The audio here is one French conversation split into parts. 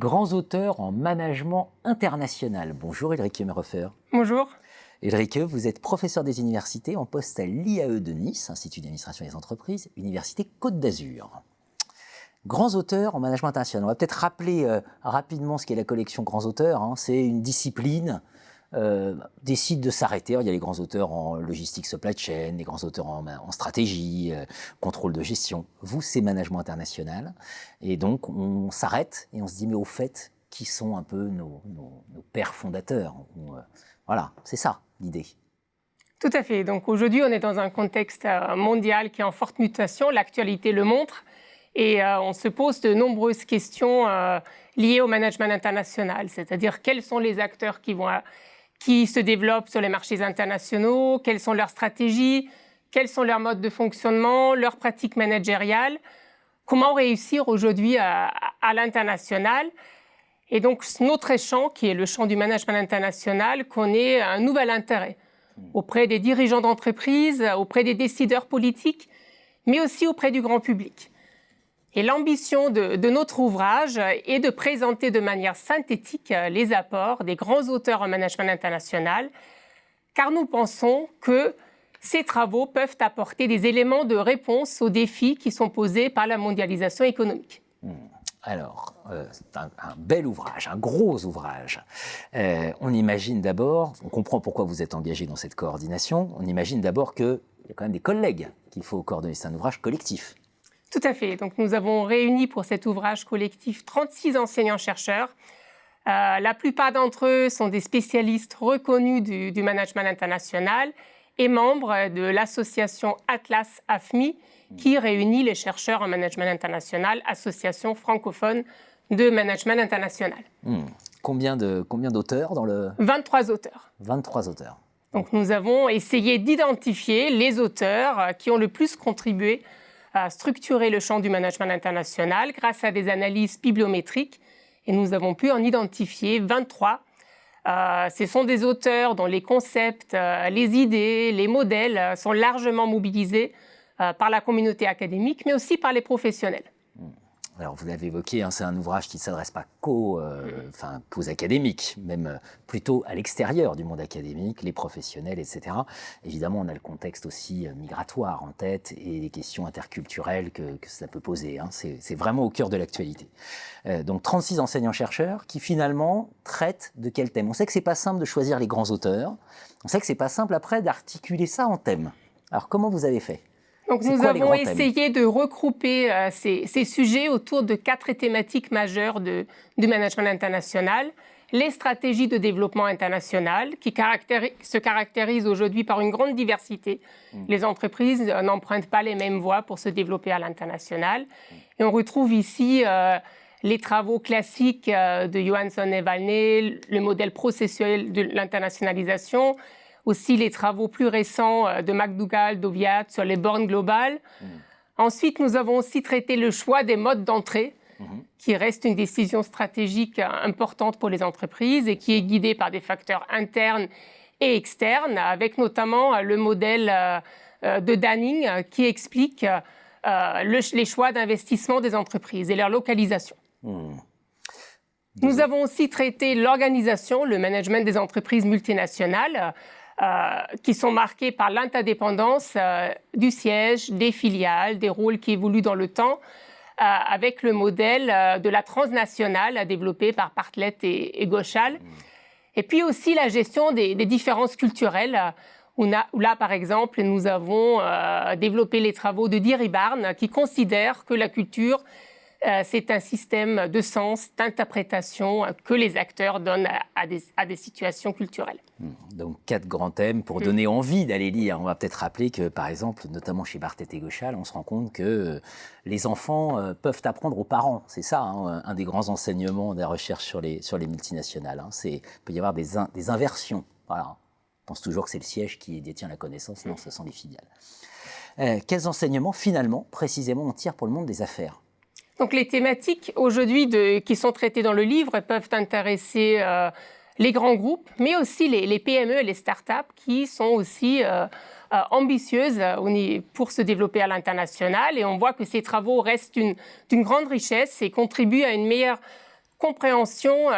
grands auteurs en management international. Bonjour Ulrike Meyerhofer. Bonjour. Ulrike, vous êtes professeur des universités en poste à l'IAE de Nice, Institut d'administration des entreprises, Université Côte d'Azur. Grands auteurs en management international. On va peut-être rappeler rapidement ce qu'est la collection Grands auteurs. C'est une discipline décide de s'arrêter. Il y a les grands auteurs en logistique supply chain, les grands auteurs en stratégie, contrôle de gestion. Vous, c'est management international. Et donc, on s'arrête et on se dit, mais au fait, qui sont un peu nos pères fondateurs? Voilà, c'est ça l'idée. Tout à fait. Donc aujourd'hui, on est dans un contexte mondial qui est en forte mutation. L'actualité le montre. Et on se pose de nombreuses questions liées au management international. C'est-à-dire, quels sont les acteurs qui se développent sur les marchés internationaux, quelles sont leurs stratégies, quels sont leurs modes de fonctionnement, leurs pratiques managériales, comment réussir aujourd'hui à l'international. Et donc notre champ, qui est le champ du management international, connaît un nouvel intérêt auprès des dirigeants d'entreprise, auprès des décideurs politiques, mais aussi auprès du grand public. Et l'ambition de notre ouvrage est de présenter de manière synthétique les apports des grands auteurs en management international, car nous pensons que ces travaux peuvent apporter des éléments de réponse aux défis qui sont posés par la mondialisation économique. Alors, c'est un bel ouvrage, un gros ouvrage. On imagine d'abord, on comprend pourquoi vous êtes engagé dans cette coordination, on imagine d'abord qu'il y a quand même des collègues qu'il faut coordonner, c'est un ouvrage collectif. Tout à fait. Donc, nous avons réuni pour cet ouvrage collectif 36 enseignants-chercheurs. La plupart d'entre eux sont des spécialistes reconnus du management international et membres de l'association Atlas AFMI, qui réunit les chercheurs en management international, association francophone de management international. Combien d'auteurs dans le... 23 auteurs. 23 auteurs. Donc, nous avons essayé d'identifier les auteurs qui ont le plus contribué à structurer le champ du management international grâce à des analyses bibliométriques. Et nous avons pu en identifier 23. Ce sont des auteurs dont les concepts, les idées, les modèles sont largement mobilisés par la communauté académique, mais aussi par les professionnels. Alors, vous l'avez évoqué, c'est un ouvrage qui ne s'adresse pas qu'aux académiques, même plutôt à l'extérieur du monde académique, les professionnels, etc. Évidemment, on a le contexte aussi migratoire en tête et les questions interculturelles que ça peut poser. C'est vraiment au cœur de l'actualité. Donc, 36 enseignants-chercheurs qui, finalement, traitent de quel thème? On sait que ce n'est pas simple de choisir les grands auteurs. On sait que ce n'est pas simple, après, d'articuler ça en thèmes. Alors, comment vous avez fait? Donc, nous avons essayé de regrouper ces sujets autour de 4 thématiques majeures du management international. Les stratégies de développement international, qui se caractérisent aujourd'hui par une grande diversité. Les entreprises n'empruntent pas les mêmes voies pour se développer à l'international. Et on retrouve ici les travaux classiques de Johansson et Valnet, le modèle processuel de l'internationalisation, aussi les travaux plus récents de McDougall, d'Oviatt sur les bornes globales. Ensuite, nous avons aussi traité le choix des modes d'entrée, qui reste une décision stratégique importante pour les entreprises et qui est guidée par des facteurs internes et externes, avec notamment le modèle de Danning qui explique les choix d'investissement des entreprises et leur localisation. Nous avons aussi traité l'organisation, le management des entreprises multinationales, qui sont marqués par l'interdépendance du siège, des filiales, des rôles qui évoluent dans le temps, avec le modèle de la transnationale développé par Bartlett et Ghoshal. Et puis aussi la gestion des différences culturelles, où là, par exemple, nous avons développé les travaux de Diri Barnes, qui considère que la culture, c'est un système de sens, d'interprétation que les acteurs donnent à des situations culturelles. Donc 4 grands thèmes pour donner envie d'aller lire. On va peut-être rappeler que, par exemple, notamment chez Bartlett et Ghoshal, on se rend compte que les enfants peuvent apprendre aux parents. C'est ça, un des grands enseignements de la recherche sur les multinationales. Il peut y avoir des inversions. Voilà. On pense toujours que c'est le siège qui détient la connaissance. Non, ce sont les filiales. Quels enseignements, finalement, précisément, on tire pour le monde des affaires? Donc les thématiques aujourd'hui qui sont traitées dans le livre peuvent intéresser les grands groupes, mais aussi les PME et les startups qui sont aussi ambitieuses pour se développer à l'international. Et on voit que ces travaux restent d'une grande richesse et contribuent à une meilleure compréhension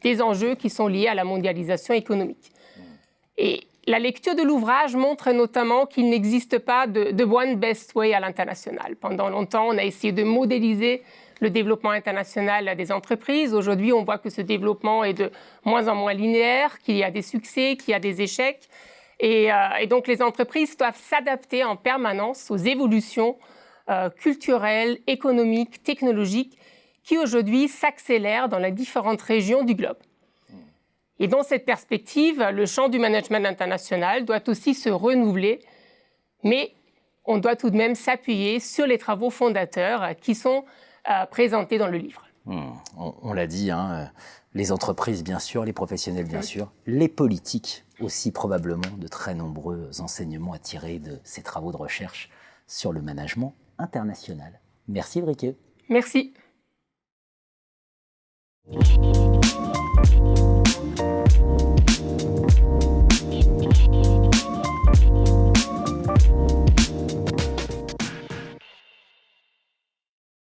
des enjeux qui sont liés à la mondialisation économique. Et la lecture de l'ouvrage montre notamment qu'il n'existe pas de one best way à l'international. Pendant longtemps, on a essayé de modéliser le développement international des entreprises. Aujourd'hui, on voit que ce développement est de moins en moins linéaire, qu'il y a des succès, qu'il y a des échecs. Et donc, les entreprises doivent s'adapter en permanence aux évolutions culturelles, économiques, technologiques qui aujourd'hui s'accélèrent dans les différentes régions du globe. Et dans cette perspective, le champ du management international doit aussi se renouveler, mais on doit tout de même s'appuyer sur les travaux fondateurs qui sont présentés dans le livre. On l'a dit, hein, les entreprises bien sûr, les professionnels bien sûr, les politiques aussi probablement, de très nombreux enseignements à tirer de ces travaux de recherche sur le management international. Merci Ulrike. Merci.